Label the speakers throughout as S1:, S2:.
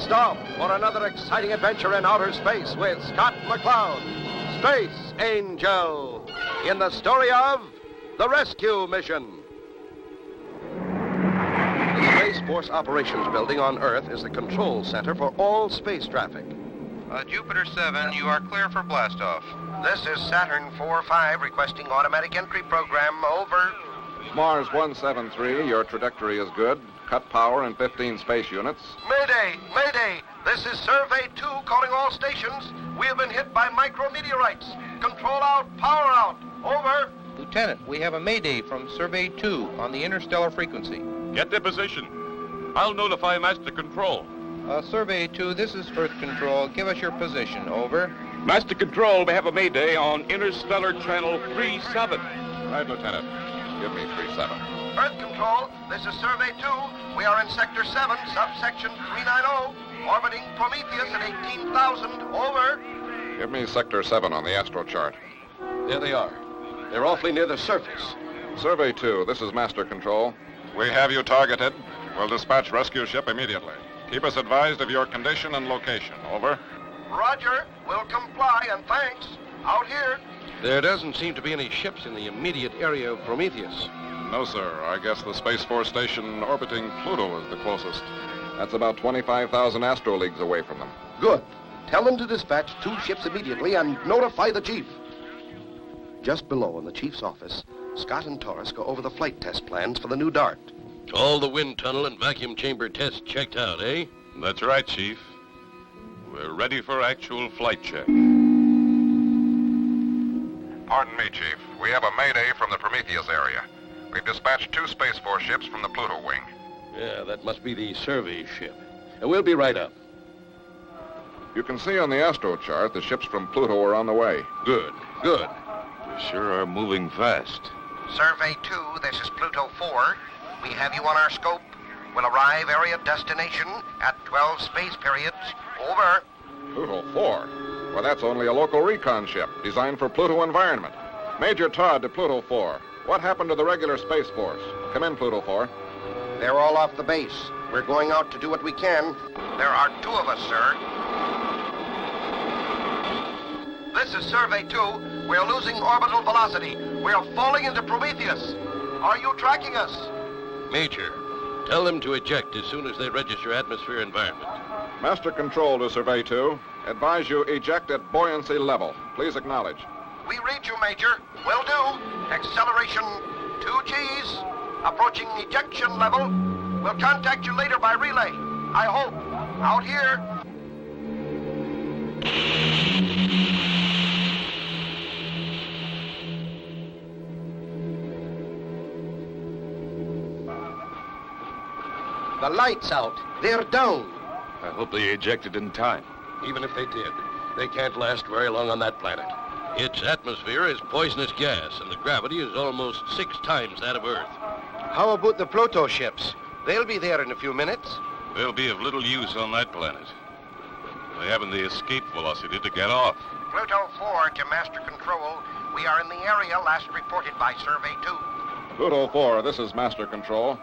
S1: stop for another exciting adventure in outer space with Scott McCloud, Space Angel, in the story of The Rescue Mission. The Space Force Operations Building on Earth is the control center for all space traffic.
S2: Jupiter 7, you are clear for blastoff.
S1: This is Saturn 4-5 requesting automatic entry program. Over.
S3: Mars 173, your trajectory is good. Cut power in 15 space units.
S1: Mayday! Mayday! This is Survey 2 calling all stations. We have been hit by micrometeorites. Control out, power out. Over.
S2: Lieutenant, we have a mayday from Survey 2 on the interstellar frequency.
S4: Get their position. I'll notify Master Control.
S2: Survey 2, this is Earth Control. Give us your position. Over.
S4: Master Control, we have a mayday on Interstellar Channel 37.
S3: Right, Lieutenant. Give me 37.
S1: Earth Control, this is Survey 2. We are in Sector 7, subsection 390, orbiting Prometheus at 18,000. Over.
S3: Give me Sector 7 on the astro chart.
S1: There they are. They're awfully near the surface.
S3: Survey 2, this is Master Control.
S5: We have you targeted. We'll dispatch rescue ship immediately. Keep us advised of your condition and location. Over.
S1: Roger. We'll comply, and thanks. Out here.
S6: There doesn't seem to be any ships in the immediate area of Prometheus.
S5: No, sir. I guess the Space Force station orbiting Pluto is the closest.
S3: That's about 25,000 astro leagues away from them.
S1: Good. Tell them to dispatch 2 ships immediately and notify the chief. Just below in the chief's office, Scott and Taurus go over the flight test plans for the new Dart.
S6: All the wind tunnel and vacuum chamber tests checked out, eh?
S4: That's right, Chief. We're ready for actual flight check.
S5: Pardon me, Chief. We have a mayday from the Prometheus area. We've dispatched 2 Space Force ships from the Pluto wing.
S6: Yeah, that must be the survey ship. We'll be right up.
S3: You can see on the astro chart the ships from Pluto are on the way.
S6: Good, good.
S4: We sure are moving fast.
S1: Survey 2, this is Pluto 4. We have you on our scope. We'll arrive area destination at 12 space periods. Over.
S3: Pluto 4? Well, that's only a local recon ship designed for Pluto environment. Major Todd to Pluto 4. What happened to the regular Space Force? Come in, Pluto 4.
S1: They're all off the base. We're going out to do what we can. There are 2 of us, sir. This is Survey 2. We're losing orbital velocity. We're falling into Prometheus. Are you tracking us?
S6: Major, tell them to eject as soon as they register atmosphere environment.
S3: Master Control to Survey 2. Advise you eject at buoyancy level. Please acknowledge.
S1: We read you, Major. Will do. Acceleration 2 Gs. Approaching ejection level. We'll contact you later by relay. I hope. Out here. The light's out. They're down.
S4: I hope they ejected in time.
S6: Even if they did, they can't last very long on that planet. Its atmosphere is poisonous gas, and the gravity is almost 6 times that of Earth.
S1: How about the Pluto ships? They'll be there in a few minutes.
S4: They'll be of little use on that planet. They haven't the escape velocity to get off.
S1: Pluto 4 to Master Control. We are in the area last reported by Survey 2.
S3: Pluto 4, this is Master Control.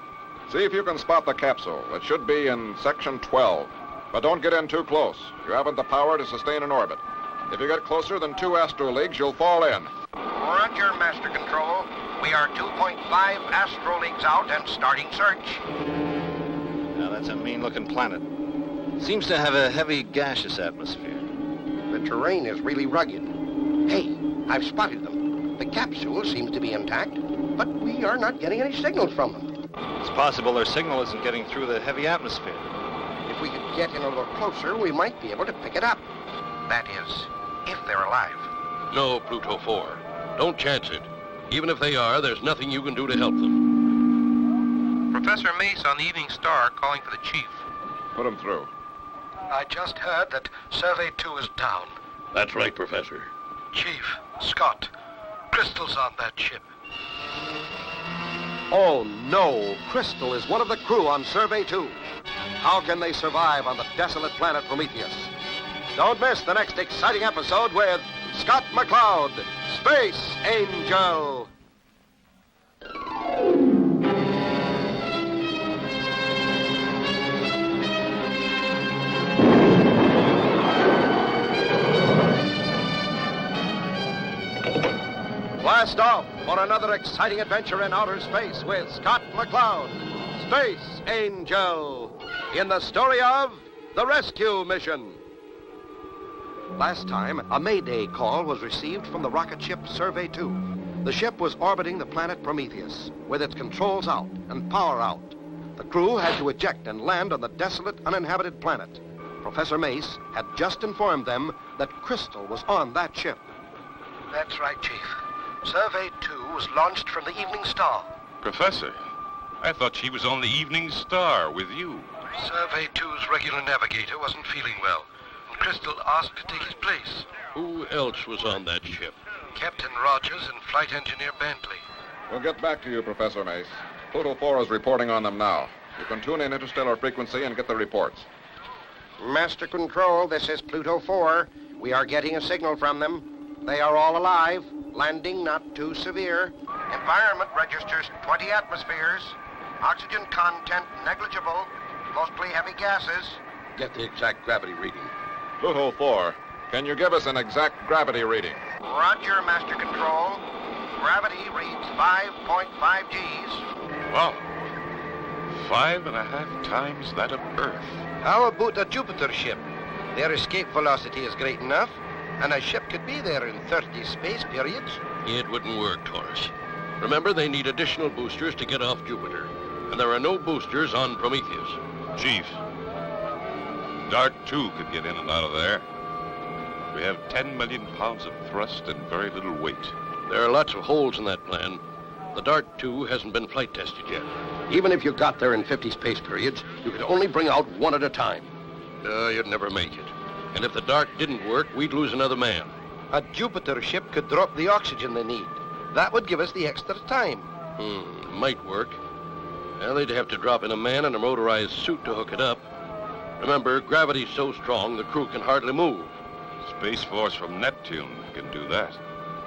S3: See if you can spot the capsule. It should be in Section 12. But don't get in too close. You haven't the power to sustain an orbit. If you get closer than 2 astro leagues, you'll fall in.
S1: Roger, Master Control. We are 2.5 astro leagues out and starting search.
S7: Now, that's a mean-looking planet. Seems to have a heavy gaseous atmosphere.
S1: The terrain is really rugged. Hey, I've spotted them. The capsule seems to be intact, but we are not getting any signals from them.
S7: It's possible their signal isn't getting through the heavy atmosphere.
S1: If we could get in a little closer, we might be able to pick it up. That is, if they're alive.
S6: No, Pluto 4. Don't chance it. Even if they are, there's nothing you can do to help them.
S2: Professor Mace on the Evening Star calling for the chief.
S3: Put him through.
S1: I just heard that Survey 2 is down.
S6: That's right, Professor.
S1: Chief, Scott, Crystal's on that ship. Oh, no. Crystal is one of the crew on Survey 2. How can they survive on the desolate planet Prometheus? Don't miss the next exciting episode with Scott McCloud, Space Angel. Blast off for another exciting adventure in outer space with Scott McCloud, Space Angel, in the story of The Rescue Mission. Last time, a Mayday call was received from the rocket ship Survey 2. The ship was orbiting the planet Prometheus, with its controls out and power out. The crew had to eject and land on the desolate, uninhabited planet. Professor Mace had just informed them that Crystal was on that ship.
S8: That's right, Chief. Survey 2 was launched from the Evening Star.
S4: Professor, I thought she was on the Evening Star with you.
S8: Survey 2's regular navigator wasn't feeling well, and Crystal asked to take his place.
S6: Who else was on that ship?
S8: Captain Rogers and Flight Engineer Bentley.
S3: We'll get back to you, Professor Mace. Pluto 4 is reporting on them now. You can tune in interstellar frequency and get the reports.
S1: Master Control, this is Pluto 4. We are getting a signal from them. They are all alive. Landing not too severe. Environment registers 20 atmospheres. Oxygen content negligible. Mostly heavy gases.
S6: Get the exact gravity reading.
S3: Pluto 4, can you give us an exact gravity reading?
S1: Roger, Master Control. Gravity reads 5.5 Gs.
S4: Wow. 5.5 times that of Earth.
S8: How about a Jupiter ship? Their escape velocity is great enough, and a ship could be there in 30 space periods.
S6: It wouldn't work, Taurus. Remember, they need additional boosters to get off Jupiter. And there are no boosters on Prometheus.
S4: Chief, Dart 2 could get in and out of there. We have 10 million pounds of thrust and very little weight.
S6: There are lots of holes in that plan. The Dart 2 hasn't been flight tested yet.
S8: Even if you got there in 50 space periods, you could only bring out one at a time.
S6: You'd never make it. And if the Dart didn't work, we'd lose another man.
S8: A Jupiter ship could drop the oxygen they need. That would give us the extra time.
S6: Might work. Well, they'd have to drop in a man in a motorized suit to hook it up. Remember, gravity's so strong, the crew can hardly move.
S4: Space Force from Neptune can do that.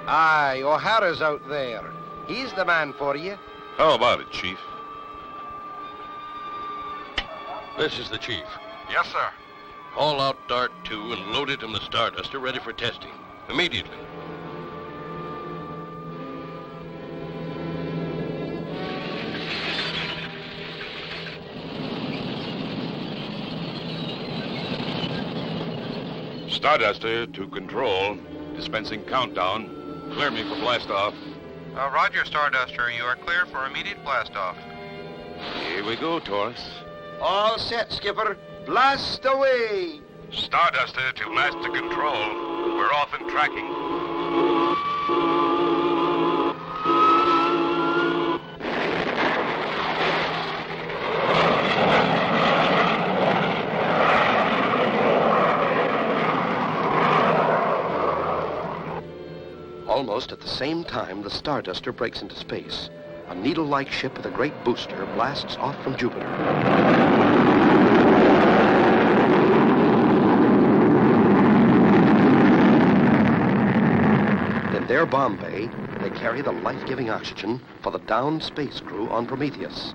S8: Aye, O'Hara's out there. He's the man for you.
S4: How about it, Chief?
S6: This is the chief.
S5: Yes, sir.
S6: Haul out Dart 2 and load it in the Starduster ready for testing. Immediately.
S4: Starduster to Control. Dispensing countdown. Clear me for blastoff.
S2: Roger, Starduster. You are clear for immediate blastoff.
S4: Here we go, Taurus.
S8: All set, Skipper. Blast away!
S4: Starduster to Master Control. We're off and tracking.
S1: Almost at the same time, the Starduster breaks into space. A needle-like ship with a great booster blasts off from Jupiter. In their bomb bay, they carry the life-giving oxygen for the downed space crew on Prometheus.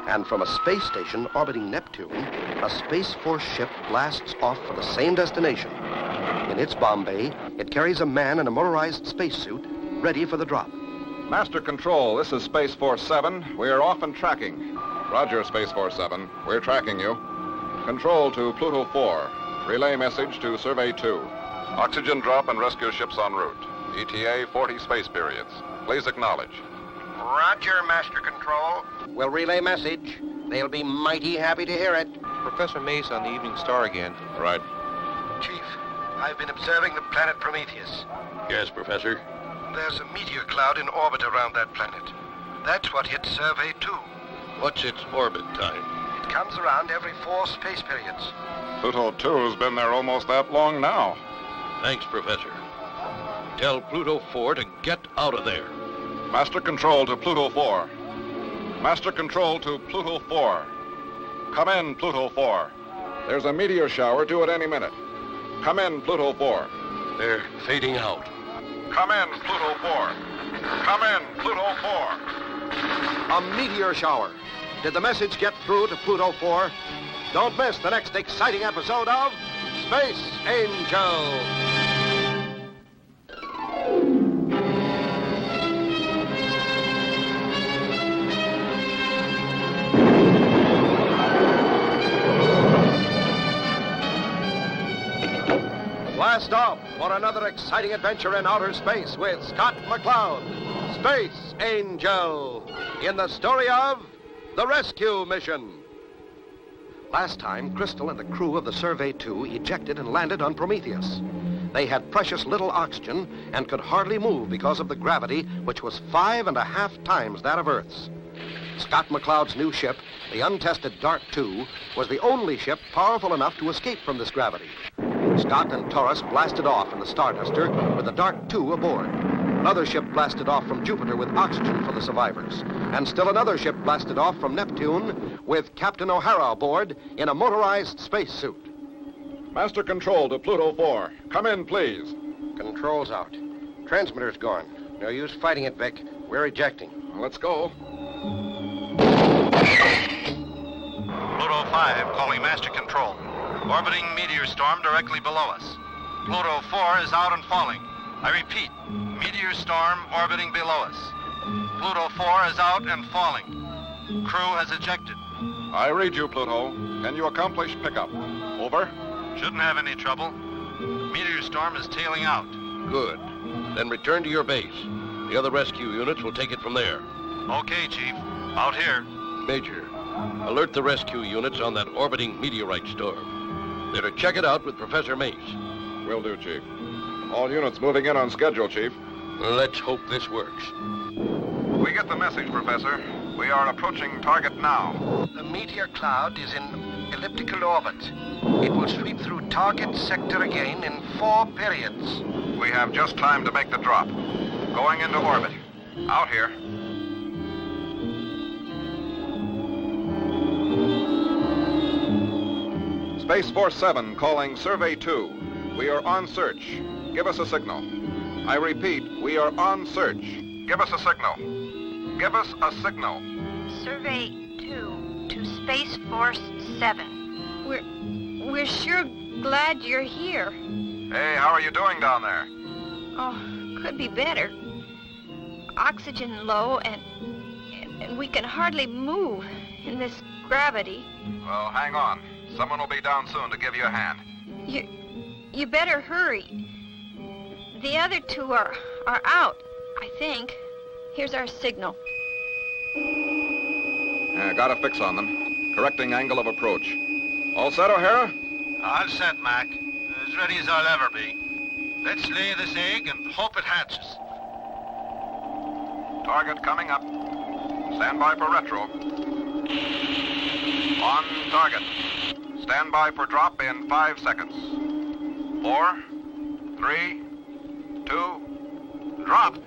S1: And from a space station orbiting Neptune, a Space Force ship blasts off for the same destination. In its bomb bay, it carries a man in a motorized spacesuit, ready for the drop.
S3: Master Control, this is Space Force 7. We are off and tracking. Roger, Space Force 7. We're tracking you. Control to Pluto 4. Relay message to Survey 2. Oxygen drop and rescue ships en route. ETA 40 space periods. Please acknowledge.
S1: Roger, Master Control. We'll relay message. They'll be mighty happy to hear it.
S2: Professor Mace on the Evening Star again.
S3: Right.
S8: Chief, I've been observing the planet Prometheus.
S6: Yes, Professor.
S8: There's a meteor cloud in orbit around that planet. That's what hit Survey 2.
S6: What's its orbit time?
S8: It comes around every 4 space periods.
S3: Pluto 2's been there almost that long now.
S6: Thanks, Professor. Tell Pluto 4 to get out of there.
S3: Master Control to Pluto 4. Master Control to Pluto 4. Come in, Pluto 4. There's a meteor shower due at any minute. Come in, Pluto 4.
S6: They're fading out.
S3: Come in, Pluto 4. Come in, Pluto 4.
S1: A meteor shower. Did the message get through to Pluto 4? Don't miss the next exciting episode of Space Angel. Blast off for another exciting adventure in outer space with Scott McCloud, Space Angel, in the story of The Rescue Mission. Last time, Crystal and the crew of the Survey 2 ejected and landed on Prometheus. They had precious little oxygen and could hardly move because of the gravity, which was 5.5 times that of Earth's. Scott McCloud's new ship, the untested Dart II, was the only ship powerful enough to escape from this gravity. Scott and Taurus blasted off in the Starduster with the Dart II aboard. Another ship blasted off from Jupiter with oxygen for the survivors. And still another ship blasted off from Neptune with Captain O'Hara aboard in a motorized spacesuit.
S3: Master Control to Pluto 4. Come in, please.
S8: Control's out. Transmitter's gone. No use fighting it, Vic. We're ejecting.
S3: Let's go.
S7: Pluto 5, calling Master Control. Orbiting meteor storm directly below us. Pluto 4 is out and falling. I repeat, meteor storm orbiting below us. Pluto 4 is out and falling. Crew has ejected.
S3: I read you, Pluto. Can you accomplish pickup? Over.
S7: Shouldn't have any trouble. Meteor storm is tailing out.
S6: Good. Then return to your base. The other rescue units will take it from there.
S7: Okay, Chief. Out here.
S6: Major, alert the rescue units on that orbiting meteorite storm. They're to check it out with Professor Mace.
S3: Will do, Chief. All units moving in on schedule, Chief.
S6: Let's hope this works.
S5: We get the message, Professor. We are approaching target now.
S8: The meteor cloud is in elliptical orbit. It will sweep through target sector again in 4 periods.
S5: We have just time to make the drop. Going into orbit. Out here. Space Force 7 calling Survey 2. We are on search. Give us a signal. I repeat, we are on search. Give us a signal. Give us a signal.
S9: Survey 2 to Space Force 7. We're sure glad you're here.
S5: Hey, how are you doing down there?
S9: Oh, could be better. Oxygen low and we can hardly move in this gravity.
S5: Well, hang on. Someone will be down soon to give you a hand.
S9: You better hurry. The other 2 are out, I think. Here's our signal.
S3: Got a fix on them. Correcting angle of approach. All set, O'Hara?
S7: All set, Mac. As ready as I'll ever be. Let's lay this egg and hope it hatches.
S5: Target coming up. Stand by for retro. On target. Stand by for drop in 5 seconds. 4, 3, 2, drop.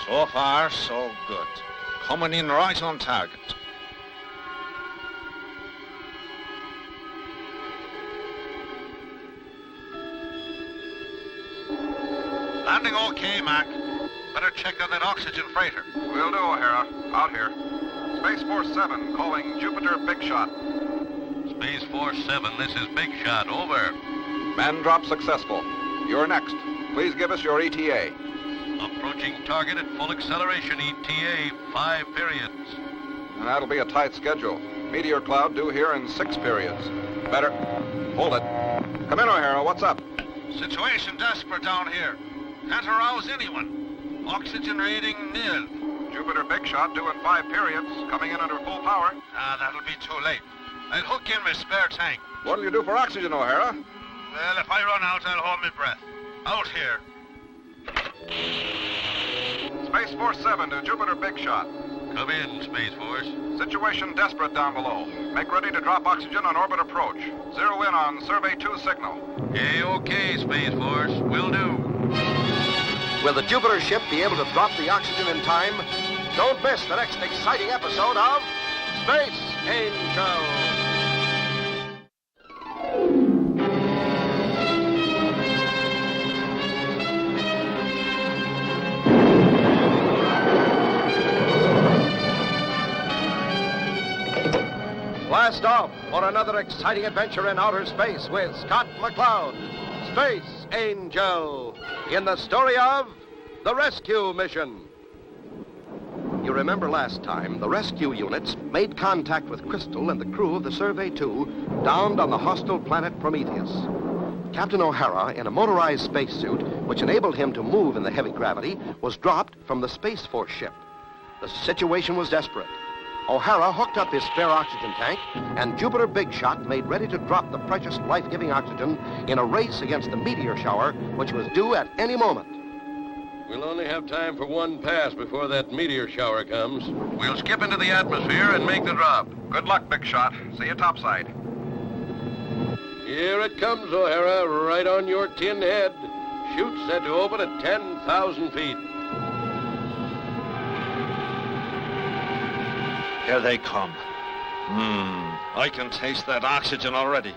S10: So far, so good. Coming in right on target.
S7: Landing okay, Mac. Better check on that oxygen freighter.
S5: Will do, O'Hara. Out here. Space Force 7 calling Jupiter Big Shot.
S7: Space Force 7, this is Big Shot. Over.
S3: Man drop successful. You're next. Please give us your ETA.
S7: Approaching target at full acceleration, ETA, 5 periods.
S3: And that'll be a tight schedule. Meteor cloud due here in 6 periods. Better. Hold it. Come in, O'Hara. What's up?
S7: Situation desperate down here. Can't arouse anyone. Oxygen rating nil.
S5: Jupiter Big Shot due in 5 periods. Coming in under full power.
S7: That'll be too late. I'll hook in my spare tank.
S3: What'll you do for oxygen, O'Hara?
S7: Well, if I run out, I'll hold my breath. Out here.
S5: Space Force 7 to Jupiter Big Shot.
S7: Come in, Space Force.
S5: Situation desperate down below. Make ready to drop oxygen on orbit approach. Zero in on Survey 2 signal.
S7: Okay, Space Force. Will do.
S1: Will the Jupiter ship be able to drop the oxygen in time? Don't miss the next exciting episode of Space Angel. Blast off for another exciting adventure in outer space with Scott McCloud, Space Angel, in the story of The Rescue Mission. You remember last time, the rescue units made contact with Crystal and the crew of the Survey 2 downed on the hostile planet Prometheus. Captain O'Hara, in a motorized spacesuit, which enabled him to move in the heavy gravity, was dropped from the Space Force ship. The situation was desperate. O'Hara hooked up his spare oxygen tank, and Jupiter Big Shot made ready to drop the precious life-giving oxygen in a race against the meteor shower, which was due at any moment.
S6: We'll only have time for one pass before that meteor shower comes. We'll skip into the atmosphere and make the drop.
S5: Good luck, Big Shot. See you topside.
S6: Here it comes, O'Hara, right on your tin head. Chute set to open at 10,000 feet.
S10: Here they come. I can taste that oxygen already.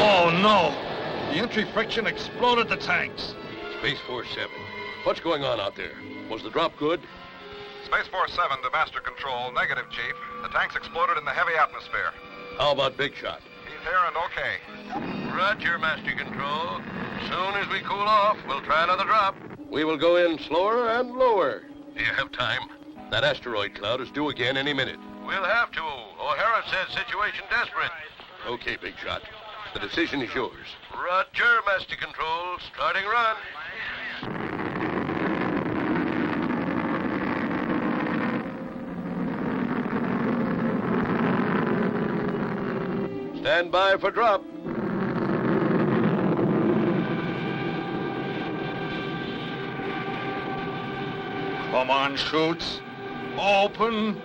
S10: Oh, no! The entry friction exploded the tanks.
S6: Space Force 7. What's going on out there? Was the drop good?
S5: Space Force 7 to Master Control. Negative, Chief. The tanks exploded in the heavy atmosphere.
S6: How about Big Shot?
S5: He's here and okay.
S6: Roger, Master Control. Soon as we cool off, we'll try another drop. We will go in slower and lower. Do you have time? That asteroid cloud is due again any minute. We'll have to. O'Hara says situation desperate. Okay, Big Shot. The decision is yours. Roger, Master Control. Starting run. Stand by for drop.
S10: Come on, chutes. Open.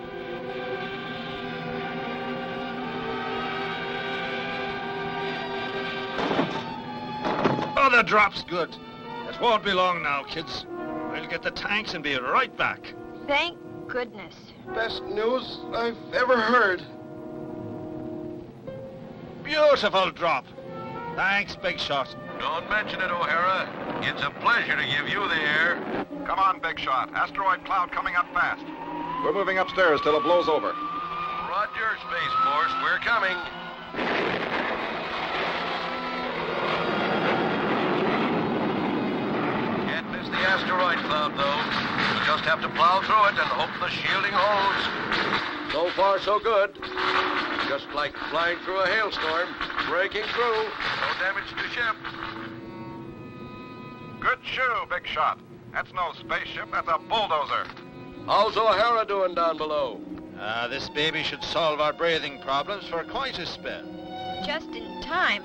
S10: Oh, the drop's good. It won't be long now, kids. We'll get the tanks and be right back.
S9: Thank goodness.
S8: Best news I've ever heard.
S10: Beautiful drop. Thanks, Big Shot.
S6: Don't mention it, O'Hara. It's a pleasure to give you the air.
S5: Come on, Big Shot. Asteroid cloud coming up fast. We're moving upstairs till it blows over.
S6: Roger, Space Force. We're coming. Can't miss the asteroid cloud, though. We'll just have to plow through it and hope the shielding holds. So far, so good. Just like flying through a hailstorm, breaking through. No damage to ship.
S5: Good shoe, Big Shot. That's no spaceship, that's a bulldozer.
S6: How's O'Hara doing down below?
S2: This baby should solve our breathing problems for quite a spell.
S9: Just in time.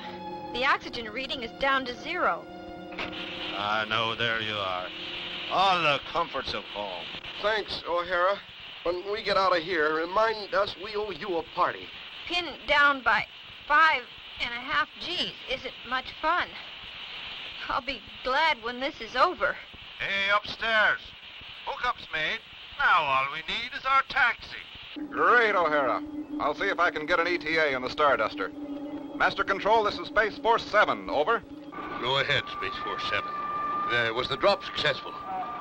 S9: The oxygen reading is down to 0.
S2: No, there you are. All the comforts of home.
S8: Thanks, O'Hara. When we get out of here, remind us we owe you a party.
S9: Pinned down by 5.5 Gs isn't much fun. I'll be glad when this is over.
S7: Hey, upstairs. Hookup's made. Now all we need is our taxi.
S5: Great, O'Hara. I'll see if I can get an ETA on the Starduster. Master Control, this is Space Force 7. Over.
S6: Go ahead, Space Force 7. Was the drop successful?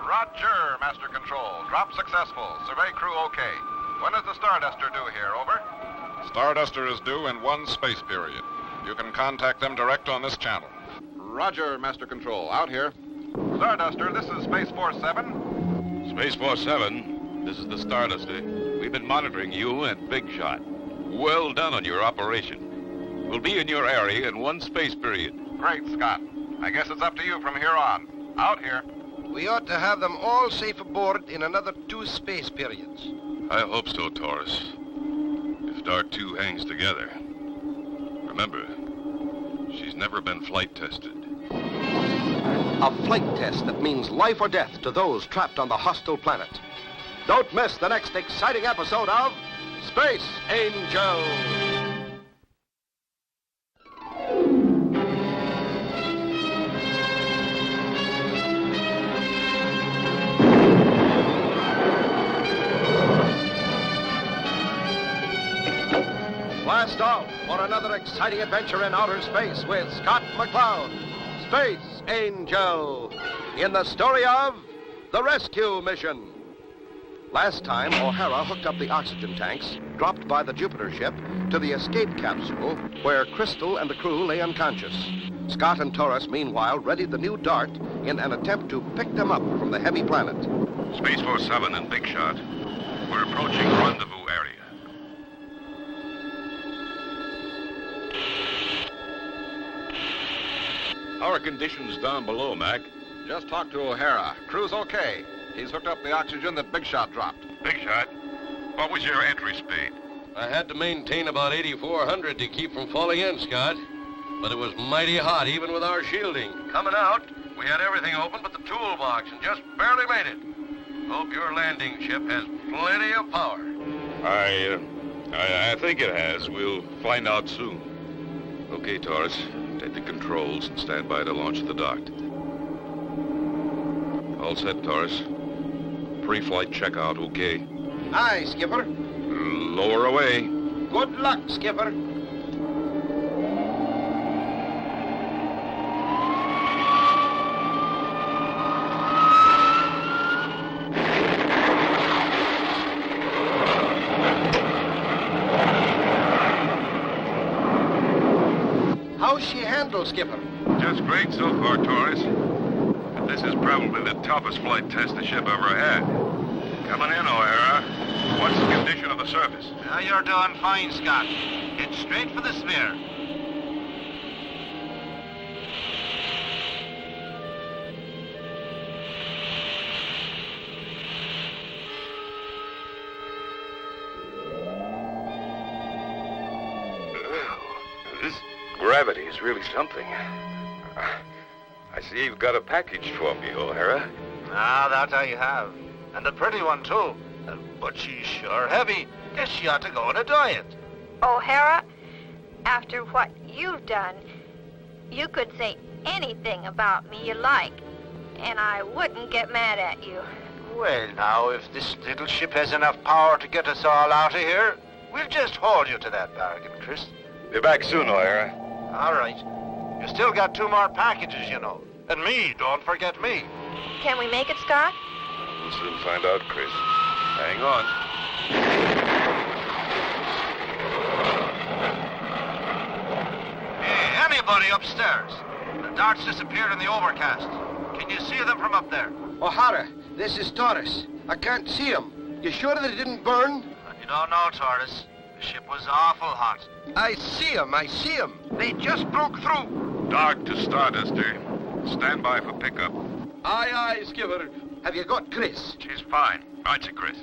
S5: Roger, Master Control. Drop successful. Survey crew okay. When is the Starduster due here? Over.
S3: Starduster is due in 1 space period. You can contact them direct on this channel.
S5: Roger, Master Control. Out here. Starduster, this is Space Force 7.
S4: Space Force 7, this is the Starduster. We've been monitoring you and Big Shot. Well done on your operation. We'll be in your area in 1 space period.
S5: Great, Scott. I guess it's up to you from here on. Out here.
S8: We ought to have them all safe aboard in another 2 space periods.
S4: I hope so, Taurus. If Dark 2 hangs together. Remember, she's never been flight tested.
S1: A flight test that means life or death to those trapped on the hostile planet. Don't miss the next exciting episode of Space Angel. Blast off for another exciting adventure in outer space with Scott McCloud, Space Angel, in the story of the rescue mission. Last time, O'Hara hooked up the oxygen tanks dropped by the Jupiter ship to the escape capsule where Crystal and the crew lay unconscious. Scott and Taurus, meanwhile, readied the new dart in an attempt to pick them up from the heavy planet.
S4: Space Force 7 and Big Shot. We're approaching rendezvous area. How are conditions down below, Mac?
S3: Just talked to O'Hara. Crew's okay. He's hooked up the oxygen that Big Shot dropped.
S4: Big Shot, what was your entry speed?
S6: I had to maintain about 8,400 to keep from falling in, Scott. But it was mighty hot, even with our shielding. Coming out, we had everything open but the toolbox and just barely made it. Hope your landing ship has plenty of power.
S4: I think it has. We'll find out soon. Okay, Taurus, take the controls and stand by to launch the dock. All set, Taurus. Pre-flight checkout, okay.
S8: Aye, Skipper.
S4: Lower away.
S8: Good luck, Skipper. How's she handled, Skipper?
S4: Just great so far, Taurus. But this is probably the toughest flight test the ship ever had. Coming in, O'Hara. What's the condition of the surface?
S7: You're doing fine, Scott. Head straight for the sphere.
S4: This gravity is really something. I see you've got a package for me, O'Hara.
S7: Ah, that I have. And a pretty one, too. But she's sure heavy. Guess she ought to go on a diet.
S9: O'Hara, after what you've done, you could say anything about me you like, and I wouldn't get mad at you.
S7: Well, now, if this little ship has enough power to get us all out of here, we'll just hold you to that bargain, Chris.
S4: Be back soon, O'Hara.
S7: All right. You still got 2 more packages, you know. And me, don't forget me.
S9: Can we make it, Scott?
S4: We'll soon find out, Chris. Hang on.
S7: Hey, anybody upstairs? The darts disappeared in the overcast. Can you see them from up there?
S8: O'Hara, this is Taurus. I can't see him. You sure that it didn't burn?
S7: You don't know, Taurus. The ship was awful hot.
S8: I see him. They just broke through.
S4: Dock to Starduster. Stand by for pickup.
S8: Aye, Skipper. Have you got Chris?
S4: She's fine. Right, Chris.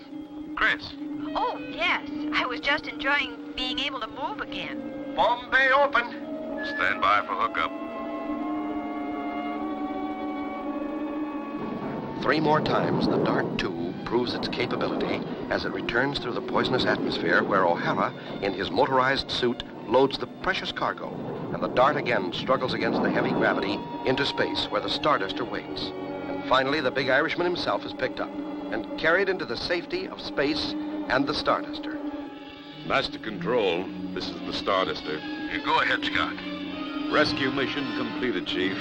S4: Chris.
S9: Oh, yes. I was just enjoying being able to move again.
S8: Bomb bay open.
S4: Stand by for hookup.
S1: 3 more times, the Dart II proves its capability as it returns through the poisonous atmosphere where O'Hara, in his motorized suit, loads the precious cargo, and the Dart again struggles against the heavy gravity into space where the Starduster waits. And finally, the big Irishman himself is picked up and carried into the safety of space and the Starduster.
S4: Master Control, this is the Starduster.
S6: Go ahead, Scott.
S4: Rescue mission completed, Chief.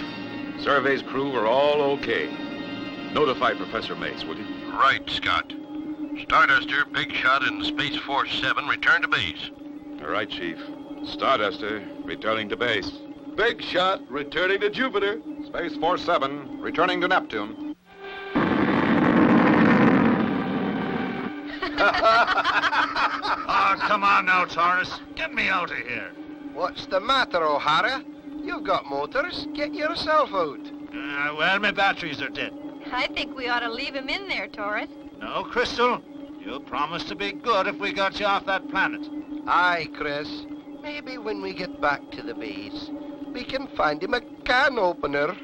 S4: Survey's crew are all okay. Notify Professor Mace, will you?
S6: Right, Scott. Starduster, Big Shot, and Space Force 7 return to base.
S4: All right, Chief. Starduster, returning to base.
S6: Big Shot, returning to Jupiter.
S3: Space Force 7, returning to Neptune.
S10: Oh, come on now, Taurus. Get me out of here.
S8: What's the matter, O'Hara? You've got motors. Get yourself out.
S10: Well, my batteries are dead.
S9: I think we ought to leave him in there, Taurus.
S10: No, Crystal. You promised to be good if we got you off that planet.
S8: Aye, Chris. Maybe when we get back to the base, we can find him a can opener.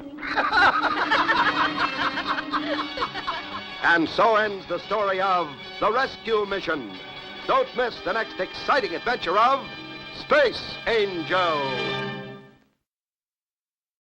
S1: And so ends the story of the rescue mission. Don't miss the next exciting adventure of Space Angel.